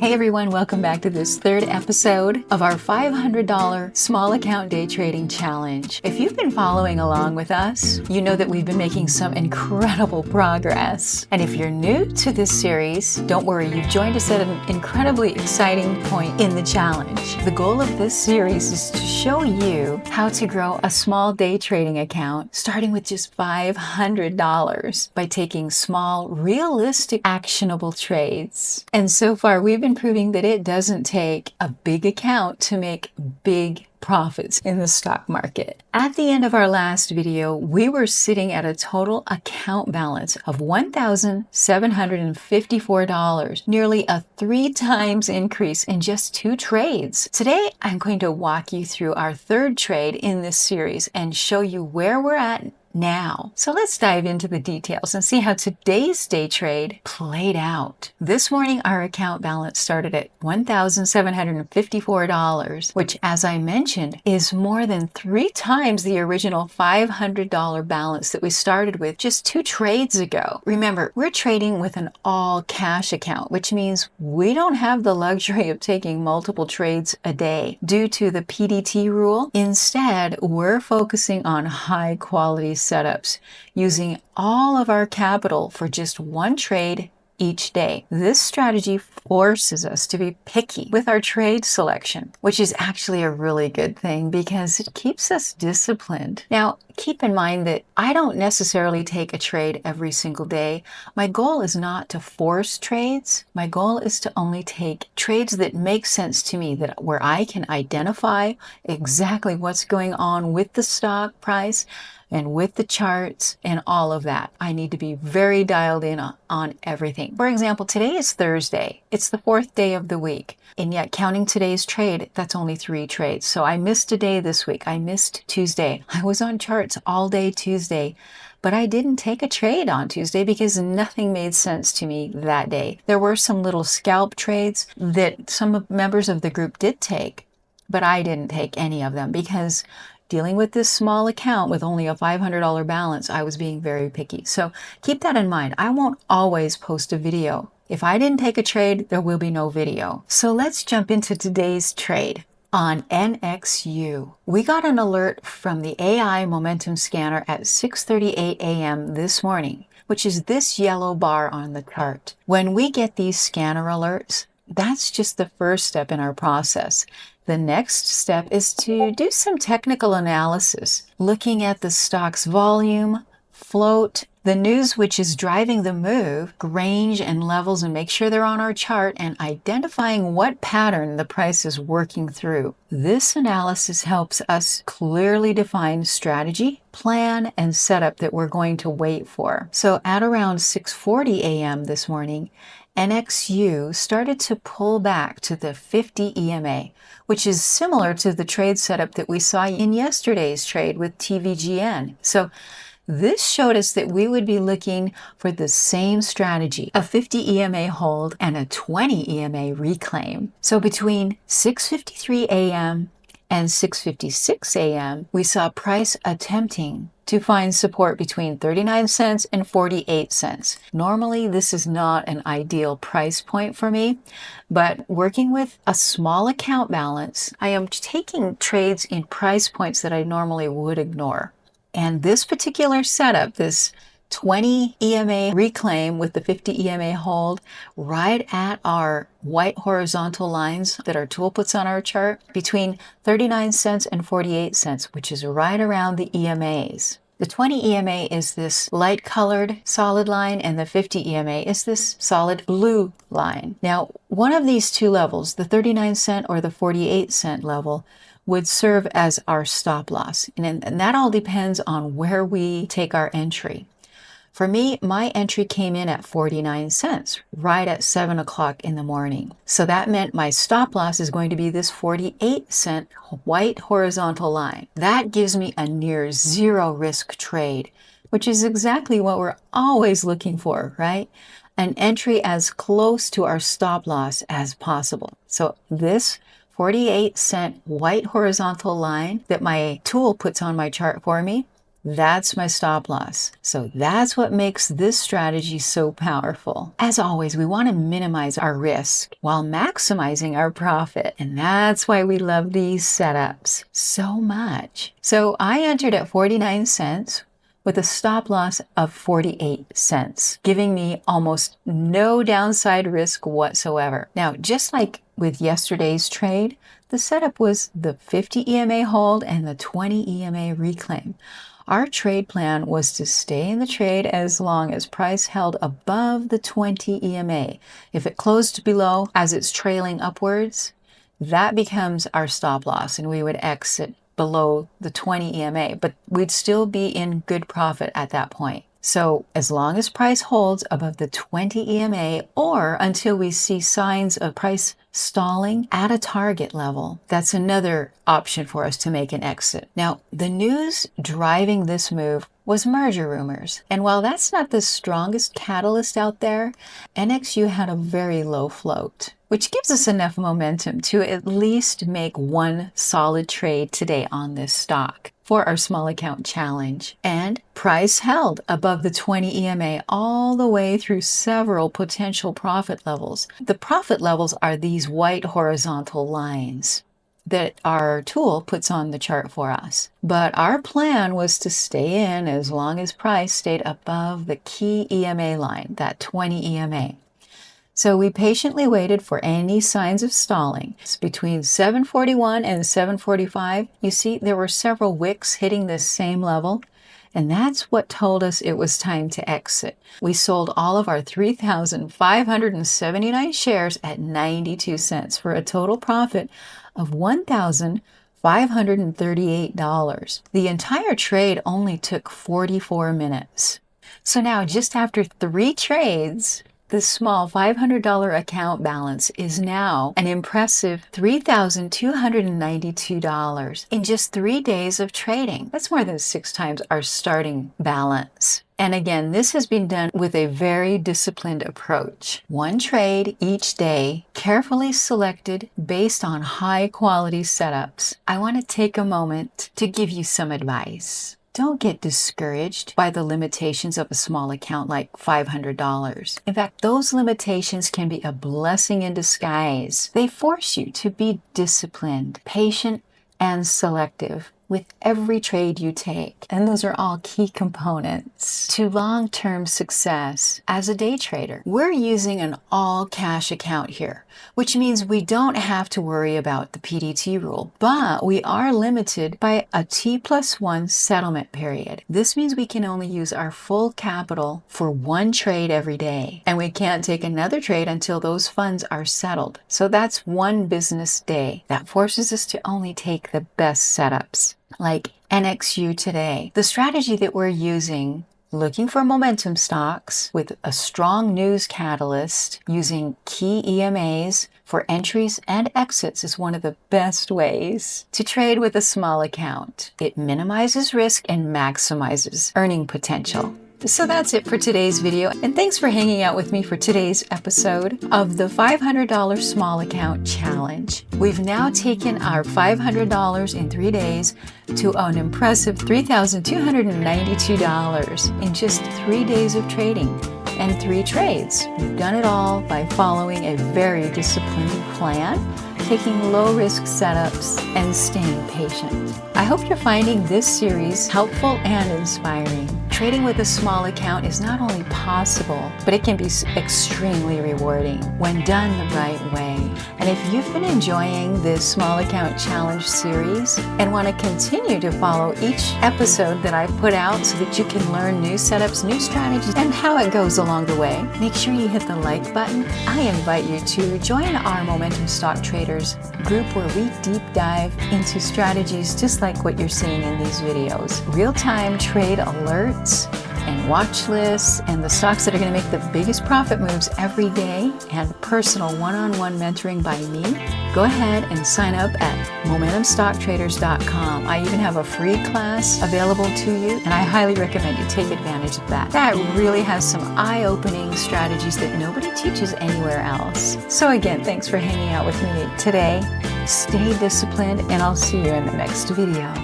Hey everyone, welcome back to this third episode of our $500 small account day trading challenge. If you've been following along with us, you know that we've been making some incredible progress. And if you're new to this series, don't worry, you've joined us at an incredibly exciting point in the challenge. The goal of this series is to show you how to grow a small day trading account starting with just $500 by taking small, realistic, actionable trades. And so far, we've been proving that it doesn't take a big account to make big profits in the stock market. At the end of our last video, we were sitting at a total account balance of $1,754, nearly a 3 times increase in just 2 trades. Today, I'm going to walk you through our third trade in this series and show you where we're at now. So let's dive into the details and see how today's day trade played out. This morning, our account balance started at $1,754, which, as I mentioned, is more than 3 times the original $500 balance that we started with just 2 trades ago. Remember, we're trading with an all cash account, which means we don't have the luxury of taking multiple trades a day due to the PDT rule. Instead, we're focusing on high quality setups, using all of our capital for just 1 trade each day. This strategy forces us to be picky with our trade selection, which is actually a really good thing because it keeps us disciplined. Now, keep in mind that I don't necessarily take a trade every single day. My goal is not to force trades. My goal is to only take trades that make sense to me, that where I can identify exactly what's going on with the stock price and with the charts and all of that. I need to be very dialed in on everything. For example, today is Thursday. It's the 4th day of the week. And yet counting today's trade, that's only 3 trades. So I missed a day this week. I missed Tuesday. I was on charts all day Tuesday, but I didn't take a trade on Tuesday because nothing made sense to me that day. There were some little scalp trades that some members of the group did take, but I didn't take any of them because dealing with this small account with only a $500 balance, I was being very picky. So keep that in mind. I won't always post a video. If I didn't take a trade, there will be no video. So let's jump into today's trade. On NXU, we got an alert from the AI momentum scanner at 6:38 a.m. this morning, which is this yellow bar on the chart. When we get these scanner alerts, that's just the first step in our process. The next step is to do some technical analysis, looking at the stock's volume, float, the news which is driving the move, range and levels, and make sure they're on our chart, and identifying what pattern the price is working through. This analysis helps us clearly define strategy, plan, and setup that we're going to wait for. So at around 6:40 a.m. this morning, NXU started to pull back to the 50 EMA, which is similar to the trade setup that we saw in yesterday's trade with TVGN. So this showed us that we would be looking for the same strategy, a 50 EMA hold and a 20 EMA reclaim. So between 6:53 a.m. and 6:56 a.m., we saw price attempting to find support between 39 cents and 48 cents. Normally, this is not an ideal price point for me, but working with a small account balance, I am taking trades in price points that I normally would ignore. And this particular setup, this 20 EMA reclaim with the 50 EMA hold right at our white horizontal lines that our tool puts on our chart between 39 cents and 48 cents, which is right around the EMAs. The 20 EMA is this light colored solid line, and the 50 EMA is this solid blue line. Now, one of these two levels, the 39 cent or the 48 cent level, would serve as our stop loss. And that all depends on where we take our entry. For me, my entry came in at 49 cents, right at 7 o'clock in the morning. So that meant my stop loss is going to be this 48 cent white horizontal line. That gives me a near zero risk trade, which is exactly what we're always looking for, right? An entry as close to our stop loss as possible. So this 48 cent white horizontal line that my tool puts on my chart for me That's my stop loss. So that's what makes this strategy so powerful. As always, we want to minimize our risk while maximizing our profit. And that's why we love these setups so much. So I entered at 49 cents with a stop loss of 48 cents, giving me almost no downside risk whatsoever. Now, just like with yesterday's trade, the setup was the 50 EMA hold and the 20 EMA reclaim. Our trade plan was to stay in the trade as long as price held above the 20 EMA. If it closed below as it's trailing upwards, that becomes our stop loss and we would exit below the 20 EMA, but we'd still be in good profit at that point. So as long as price holds above the 20 EMA or until we see signs of price stalling at a target level, that's another option for us to make an exit. Now, the news driving this move was merger rumors. And while that's not the strongest catalyst out there, NXU had a very low float, which gives us enough momentum to at least make one solid trade today on this stock for our small account challenge. And price held above the 20 EMA all the way through several potential profit levels. The profit levels are these white horizontal lines that our tool puts on the chart for us. But our plan was to stay in as long as price stayed above the key EMA line, that 20 EMA. So we patiently waited for any signs of stalling. It's between 741 and 745, you see there were several wicks hitting this same level, and that's what told us it was time to exit. We sold all of our 3,579 shares at 92 cents for a total profit of $1,538. The entire trade only took 44 minutes. So now, just after 3 trades, the small $500 account balance is now an impressive $3,292 in just 3 days of trading. That's more than 6 times our starting balance. And again, this has been done with a very disciplined approach. One trade each day, carefully selected based on high quality setups. I want to take a moment to give you some advice. Don't get discouraged by the limitations of a small account like $500. In fact, those limitations can be a blessing in disguise. They force you to be disciplined, patient, and selective with every trade you take. And those are all key components to long-term success as a day trader. We're using an all-cash account here, which means we don't have to worry about the PDT rule, but we are limited by a T+1 settlement period. This means we can only use our full capital for one trade every day, and we can't take another trade until those funds are settled. So that's one business day. That forces us to only take the best setups, like NXU today. The strategy that we're using, looking for momentum stocks with a strong news catalyst, using key EMAs for entries and exits, is one of the best ways to trade with a small account. It minimizes risk and maximizes earning potential. So that's it for today's video, and thanks for hanging out with me for today's episode of the $500 Small Account Challenge. We've now taken our $500 in 3 days to an impressive $3,292 in just 3 days of trading and 3 trades. We've done it all by following a very disciplined plan, taking low-risk setups, and staying patient. I hope you're finding this series helpful and inspiring. Trading with a small account is not only possible, but it can be extremely rewarding when done the right way. And if you've been enjoying this Small Account Challenge series and want to continue to follow each episode that I put out so that you can learn new setups, new strategies, and how it goes along the way, make sure you hit the like button. I invite you to join our Momentum Stock Traders group where we deep dive into strategies just like what you're seeing in these videos. Real-time trade alerts and watch lists and the stocks that are going to make the biggest profit moves every day, and personal one-on-one mentoring by me. Go ahead and sign up at MomentumStockTraders.com. I even have a free class available to you, and I highly recommend you take advantage of that. That really has some eye-opening strategies that nobody teaches anywhere else. So again, thanks for hanging out with me today. Stay disciplined, and I'll see you in the next video.